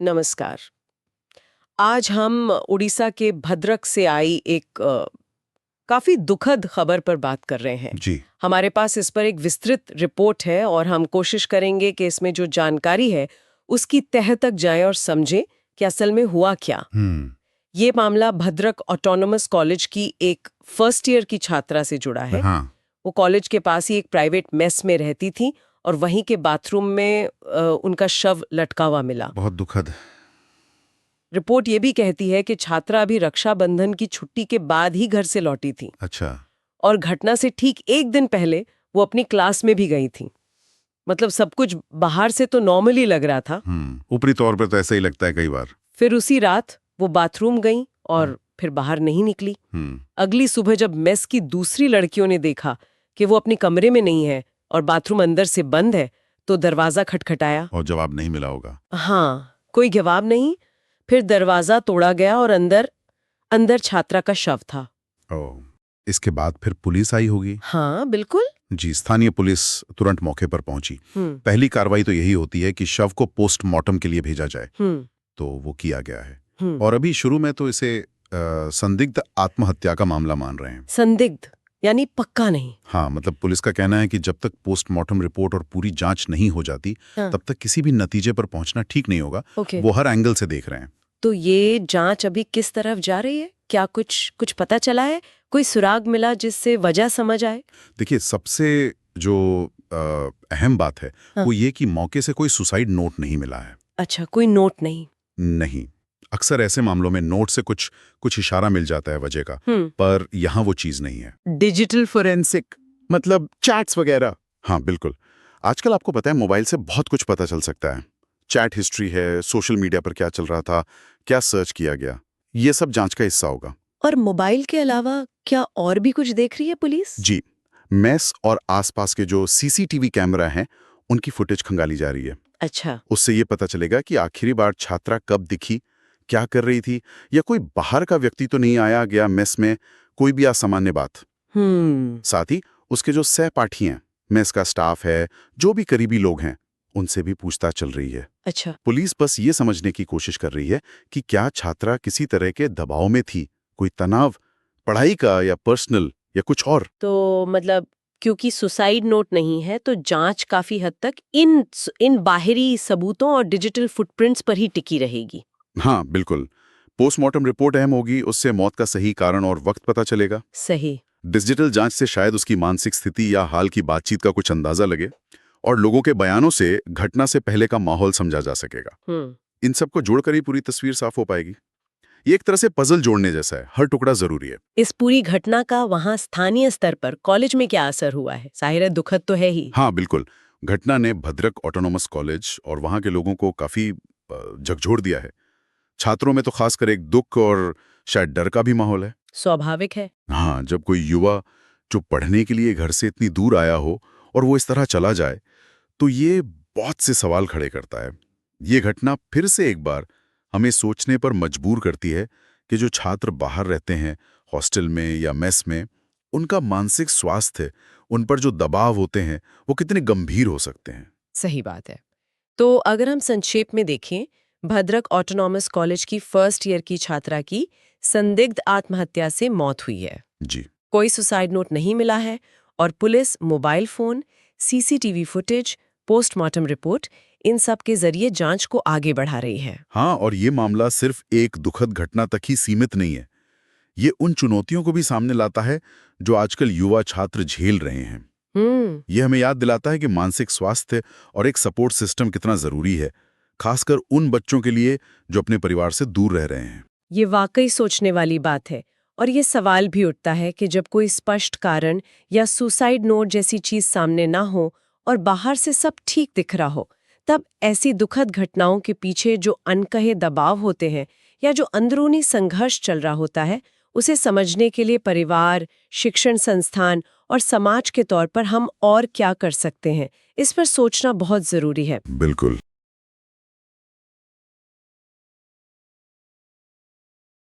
नमस्कार। आज हम उड़ीसा के भद्रक से आई एक काफी दुखद खबर पर बात कर रहे हैं। जी। हमारे पास इस पर एक विस्तृत रिपोर्ट है और हम कोशिश करेंगे कि इसमें जो जानकारी है उसकी तह तक जाए और समझें कि असल में हुआ क्या। ये मामला भद्रक ऑटोनोमस कॉलेज की एक फर्स्ट ईयर की छात्रा से जुड़ा है। हाँ। वो कॉलेज के पास ही एक प्राइवेट मेस में रहती थी और वहीं के बाथरूम में उनका शव लटका हुआ मिला। बहुत दुखद। रिपोर्ट ये भी कहती है कि छात्रा अभी रक्षाबंधन की छुट्टी के बाद ही घर से लौटी थी अच्छा। और घटना से ठीक एक दिन पहले वो अपनी क्लास में भी गई थी। मतलब सब कुछ बाहर से तो नॉर्मली लग रहा था। ऊपरी तौर पर तो ऐसा ही लगता है कई बार। फिर उसी रात वो बाथरूम गई और फिर बाहर नहीं निकली। अगली सुबह जब मेस की दूसरी लड़कियों ने देखा कि वो अपने कमरे में नहीं है और बाथरूम अंदर से बंद है तो दरवाजा खटखटाया और जवाब नहीं मिला होगा। हाँ, कोई जवाब नहीं। फिर दरवाजा तोड़ा गया और अंदर छात्रा का शव था। ओह, इसके बाद फिर पुलिस आई होगी। हाँ बिल्कुल। जी, स्थानीय पुलिस तुरंत मौके पर पहुंची। पहली कार्रवाई तो यही होती है कि शव को पोस्टमार्टम के लिए भेजा जाए। तो वो किया गया है। और अभी शुरू में तो इसे संदिग्ध आत्महत्या का मामला मान रहे हैं। संदिग्ध यानी पक्का नहीं। हाँ, मतलब पुलिस का कहना है कि जब तक पोस्टमार्टम रिपोर्ट और पूरी जांच नहीं हो जाती तब तक किसी भी नतीजे पर पहुंचना ठीक नहीं होगा। वो हर एंगल से देख रहे हैं। तो ये जांच अभी किस तरफ जा रही है? क्या कुछ पता चला है? कोई सुराग मिला जिससे वजह समझ आए? देखिए, सबसे जो अहम बात है वो ये कि मौके से कोई सुसाइड नोट नहीं मिला है। अच्छा, कोई नोट नहीं? नहीं। अक्सर ऐसे मामलों में नोट से कुछ इशारा मिल जाता है वजह का, पर यहाँ वो चीज नहीं है। डिजिटल फोरेंसिक मतलब चैट्स वगैरह? हाँ बिल्कुल। आजकल आपको पता है मोबाइल से बहुत कुछ पता चल सकता है। चैट हिस्ट्री है, सोशल मीडिया पर क्या चल रहा था, क्या सर्च किया गया, ये सब जांच का हिस्सा होगा। और मोबाइल के अलावा क्या और भी कुछ देख रही है पुलिस? जी, मेस और आसपास के जो सीसीटीवी कैमरा हैं उनकी फुटेज खंगाली जा रही है। अच्छा। उससे ये पता चलेगा कि आखिरी बार छात्रा कब दिखी, क्या कर रही थी, या कोई बाहर का व्यक्ति तो नहीं आया गया मेस में, कोई भी असामान्य बात। साथ ही उसके जो सहपाठी हैं, मेस का स्टाफ है, जो भी करीबी लोग हैं, उनसे भी पूछताछ चल रही है। अच्छा। पुलिस बस ये समझने की कोशिश कर रही है कि क्या छात्रा किसी तरह के दबाव में थी, कोई तनाव, पढ़ाई का या पर्सनल या कुछ और। तो मतलब क्योंकि सुसाइड नोट नहीं है तो जांच काफी हद तक इन बाहरी सबूतों और डिजिटल फुटप्रिंट्स पर ही टिकी रहेगी। हाँ बिल्कुल। पोस्टमार्टम रिपोर्ट अहम होगी, उससे मौत का सही कारण और वक्त पता चलेगा। सही। डिजिटल जांच से शायद उसकी मानसिक स्थिति या हाल की बातचीत का कुछ अंदाजा लगे और लोगों के बयानों से घटना से पहले का माहौल समझा जा सकेगा। इन सबको जोड़कर ही पूरी तस्वीर साफ हो पाएगी। ये एक तरह से पजल जोड़ने जैसा है, हर टुकड़ा जरूरी है। इस पूरी घटना का वहाँ स्थानीय स्तर पर कॉलेज में क्या असर हुआ है? जाहिर है दुखद तो है ही। हाँ बिल्कुल। घटना ने भद्रक ऑटोनोमस कॉलेज और वहाँ के लोगों को काफी झकझोर दिया है। छात्रों में तो खासकर एक दुख और शायद डर का भी माहौल है। स्वाभाविक है। हाँ, जब कोई युवा जो पढ़ने के लिए घर से इतनी दूर आया हो और वो इस तरह चला जाए तो ये बहुत से सवाल खड़े करता है। ये घटना फिर से एक बार हमें सोचने पर मजबूर करती है कि जो छात्र बाहर रहते हैं, हॉस्टल में या मेस में, उनका मानसिक स्वास्थ्य, उन पर जो दबाव होते हैं वो कितने गंभीर हो सकते हैं। सही बात है। तो अगर हम संक्षेप में देखें, भद्रक ऑटोनॉमस कॉलेज की फर्स्ट ईयर की छात्रा की संदिग्ध आत्महत्या से मौत हुई है। जी। कोई सुसाइड नोट नहीं मिला है और police mobile phone, CCTV footage, postmortem report, इन सब के जरिए जांच को आगे बढ़ा रही है। हाँ, और ये मामला सिर्फ एक दुखद घटना तक ही सीमित नहीं है। ये उन चुनौतियों को भी सामने लाता है जो आजकल युवा छात्र झेल रहे हैं। ये हमें याद दिलाता है कि मानसिक स्वास्थ्य और एक सपोर्ट सिस्टम कितना जरूरी है, खासकर उन बच्चों के लिए जो अपने परिवार से दूर रह रहे हैं। ये वाकई सोचने वाली बात है और ये सवाल भी उठता है कि जब कोई स्पष्ट कारण या सुसाइड नोट जैसी चीज सामने ना हो और बाहर से सब ठीक दिख रहा हो, तब ऐसी दुखद घटनाओं के पीछे जो अनकहे दबाव होते हैं या जो अंदरूनी संघर्ष चल रहा होता है, उसे समझने के लिए परिवार, शिक्षण संस्थान और समाज के तौर पर हम और क्या कर सकते हैं, इस पर सोचना बहुत जरूरी है। बिल्कुल।